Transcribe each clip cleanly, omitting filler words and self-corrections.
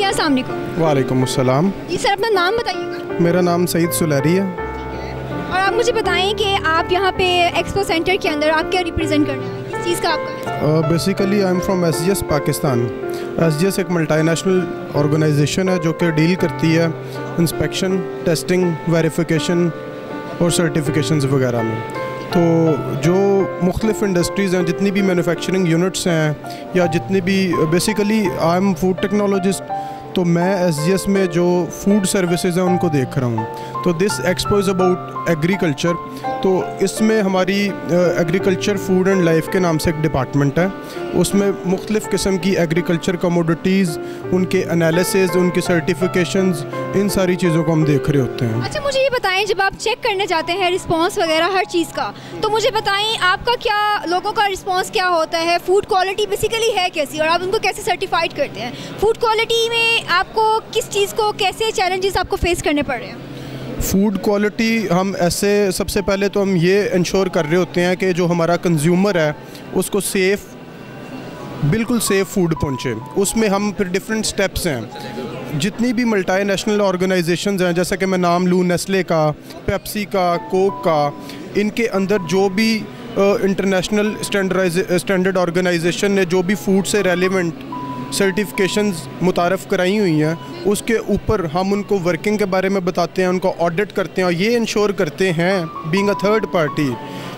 अस्सलाम वालेकुम। वालेकुम अस्सलाम। जी सर, अपना नाम बताइएगा। मेरा नाम सईद सुलैरी है। और आप मुझे बताएं कि आप यहाँ पे एक्सपो सेंटर के अंदर आप क्या रिप्रेजेंट कर रहे हैं, किस चीज़ का आपका? Basically I am from SGS Pakistan. SGS एक मल्टीनेशनल ऑर्गेनाइजेशन है जो कि डील करती है इंस्पेक्शन, टेस्टिंग, वेरिफिकेशन और सर्टिफिकेशंस वगैरह में। तो जो मुख्तलिफ इंडस्ट्रीज़ हैं, जितनी भी मैन्युफैक्चरिंग यूनिट्स हैं या जितनी भी basically I am food technologist, तो मैं SGS में जो फूड सर्विसेज हैं उनको देख रहा हूँ। तो this expo is about agriculture. तो इसमें हमारी एग्रीकल्चर फूड एंड लाइफ के नाम से एक डिपार्टमेंट है। उसमें मुख्तलिफ़ किस्म की एग्रीकल्चर कमोडिटीज़, उनके एनालिसिस, उनकी सर्टिफिकेशंस, इन सारी चीज़ों को हम देख रहे होते हैं। अच्छा, मुझे ये बताएं, जब आप चेक करने जाते हैं रिस्पांस वगैरह हर चीज़ का, तो मुझे बताएं आपका क्या, लोगों का रिस्पांस क्या होता है, फूड क्वालिटी बेसिकली है कैसी, और आप उनको कैसे सर्टिफाइड करते हैं? फूड क्वालिटी में आपको किस चीज़ को, कैसे चैलेंजेस आपको फेस करने पड़ रहे हैं? फूड क्वालिटी हम ऐसे, सबसे पहले तो हम ये इंश्योर कर रहे होते हैं कि जो हमारा कंज्यूमर है उसको बिल्कुल सेफ़ फूड पहुँचे। उसमें हम फिर डिफरेंट स्टेप्स हैं। जितनी भी मल्टीनेशनल ऑर्गेनाइजेशंस हैं, जैसे कि मैं नाम लूँ नेस्ले का, पेप्सी का, कोक का, इनके अंदर जो भी इंटरनेशनल स्टैंडर्ड ऑर्गेनाइजेशन ने जो भी फूड से रेलिवेंट सर्टिफिकेशंस मुतारफ़ कराई हुई हैं, उसके ऊपर हम उनको वर्किंग के बारे में बताते हैं, उनको ऑडिट करते हैं और ये इंश्योर करते हैं बीइंग अ थर्ड पार्टी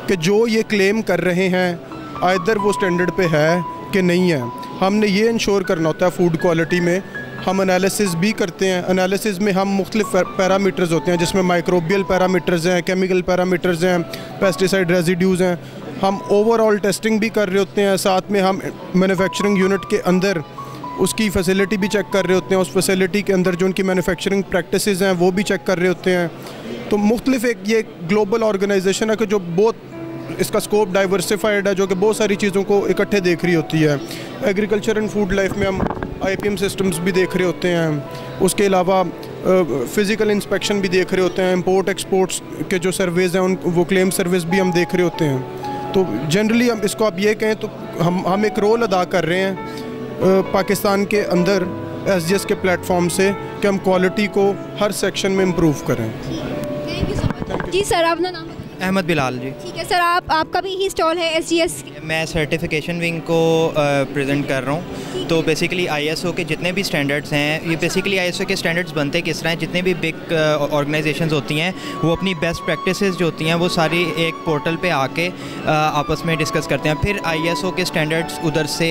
कि जो ये क्लेम कर रहे हैं आइदर वो स्टैंडर्ड पे है कि नहीं है। हमने ये इंश्योर करना होता है। फूड क्वालिटी में हम एनालिसिस भी करते हैं। एनालिसिस में हम मुख्तलिफ पैरामीटर्स होते हैं, जिसमें माइक्रोबियल पैरामीटर्स हैं, केमिकल पैरामीटर्स हैं, पेस्टिसाइड रेजिड्यूज़ हैं। हम ओवरऑल टेस्टिंग भी कर रहे होते हैं। साथ में हम मैन्युफैक्चरिंग यूनिट के अंदर उसकी फैसिलिटी भी चेक कर रहे होते हैं। उस फैसिलिटी के अंदर जो उनकी मैन्युफैक्चरिंग प्रैक्टिसेस हैं वो भी चेक कर रहे होते हैं। तो मुख्तलिफ एक ये ग्लोबल ऑर्गेनाइजेशन है कि जो बहुत, इसका स्कोप डाइवर्सिफाइड है, जो कि बहुत सारी चीज़ों को इकट्ठे देख रही होती है। एग्रीकल्चर एंड फूड लाइफ में हम IPM सिस्टम्स भी देख रहे होते हैं। उसके अलावा फ़िज़िकल इंस्पेक्शन भी देख रहे होते हैं। इंपोर्ट एक्सपोर्ट्स के जो सर्वेज़ हैं वो क्लेम सर्विस भी हम देख रहे होते हैं। तो जनरली हम इसको आप ये कहें तो हम एक रोल अदा कर रहे हैं पाकिस्तान के अंदर SGS के प्लेटफॉर्म से कि हम क्वालिटी को हर सेक्शन में इम्प्रूव करें। Thank you so much. जी सर, अपना नाम? अहमद बिलाल जी। ठीक है सर, आपका भी ही स्टॉल है SGS? मैं सर्टिफिकेशन विंग को प्रेजेंट कर रहा हूँ। तो बेसिकली ISO के जितने भी स्टैंडर्ड्स हैं, ये बेसिकली ISO के स्टैंडर्ड्स बनते किस तरह हैं, जितने भी बिग ऑर्गेनाइजेशंस होती हैं वो अपनी बेस्ट प्रैक्टिसेस जो होती हैं वो सारी एक पोर्टल पे आके आपस में डिस्कस करते हैं। फिर ISO के स्टैंडर्ड्स उधर से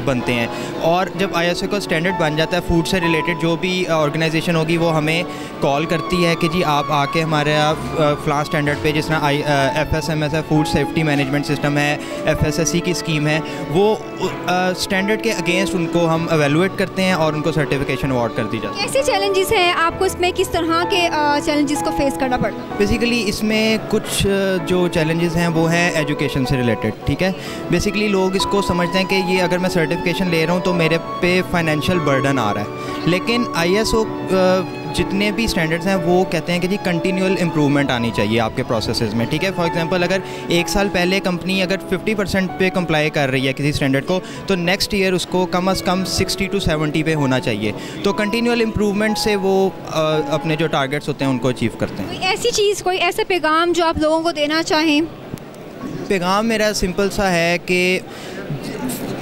बनते हैं, और जब ISO का स्टैंडर्ड बन जाता है फूड से रिलेटेड, जो भी ऑर्गेनाइजेशन होगी वो हमें कॉल करती है कि जी आप आके हमारे फ्लां स्टैंडर्ड पे, जिस तरह FSMS है, फूड सेफ्टी मैनेजमेंट सिस्टम है, FSSC की स्कीम है, वो स्टैंडर्ड के अगेंस्ट उनको हम एवेलुएट करते हैं और उनको सर्टिफिकेशन अवार्ड कर दी जाती है। कैसे चैलेंजेस हैं आपको इसमें, किस तरह के चैलेंजेस को फेस करना पड़ता है? बेसिकली इसमें कुछ जो चैलेंजेस हैं वो हैं एजुकेशन से रिलेटेड। ठीक है, बेसिकली लोग इसको समझते हैं कि ये अगर मैं सर्टिफिकेशन ले रहा हूँ तो मेरे पे फाइनेंशियल बर्डन आ रहा है, लेकिन ISO जितने भी स्टैंडर्ड्स हैं वो कहते हैं कि जी कंटिन्यूअल इम्प्रूवमेंट आनी चाहिए आपके प्रोसेसेस में। ठीक है, फॉर एग्जांपल अगर 1 साल पहले कंपनी अगर 50% पे कंप्लाई कर रही है किसी स्टैंडर्ड को, तो नेक्स्ट ईयर उसको कम से कम 60 to 70 पे होना चाहिए। तो कंटिन्यूअल इम्प्रूवमेंट से वो अपने जो टारगेट्स होते हैं उनको अचीव करते हैं। कोई ऐसी चीज़, कोई ऐसा पैगाम जो आप लोगों को देना चाहें? पैगाम मेरा सिंपल सा है कि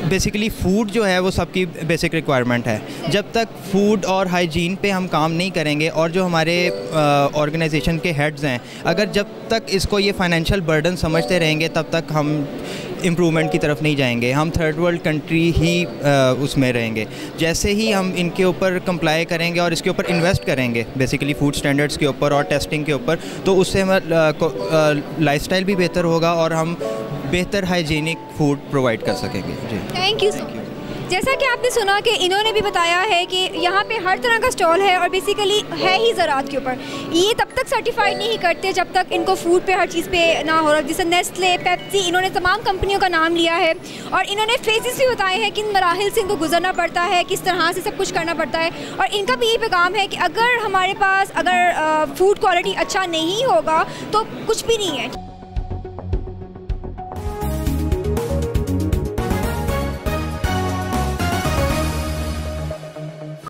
बेसिकली फ़ूड जो है वो सबकी बेसिक रिक्वायरमेंट है। जब तक फूड और हाइजीन पे हम काम नहीं करेंगे, और जो हमारे ऑर्गेनाइजेशन के हेड्स हैं, अगर जब तक इसको ये फाइनेंशियल बर्डन समझते रहेंगे तब तक हम इम्प्रूवमेंट की तरफ नहीं जाएंगे। हम थर्ड वर्ल्ड कंट्री ही उसमें रहेंगे। जैसे ही हम इनके ऊपर कंप्लाई करेंगे और इसके ऊपर इन्वेस्ट करेंगे बेसिकली फूड स्टैंडर्ड्स के ऊपर और टेस्टिंग के ऊपर, तो उससे हमारा लाइफस्टाइल भी बेहतर होगा और हम बेहतर हाइजीनिक फूड प्रोवाइड कर सकेंगे। जी, थैंक यू सो मच। जैसा कि आपने सुना कि इन्होंने भी बताया है कि यहाँ पे हर तरह का स्टॉल है और बेसिकली है ही ज़राअत के ऊपर। ये तब तक सर्टिफाइड नहीं करते जब तक इनको फूड पे हर चीज़ पे ना हो रहा। जैसे नेस्ले, पेप्सी, इन्होंने तमाम कंपनियों का नाम लिया है और इन्होंने फेजेस भी बताए हैं किन मराहिल से इनको गुजरना पड़ता है, किस तरह से सब कुछ करना पड़ता है। और इनका भी ये पैगाम है कि अगर हमारे पास फूड क्वालिटी अच्छा नहीं होगा तो कुछ भी नहीं है।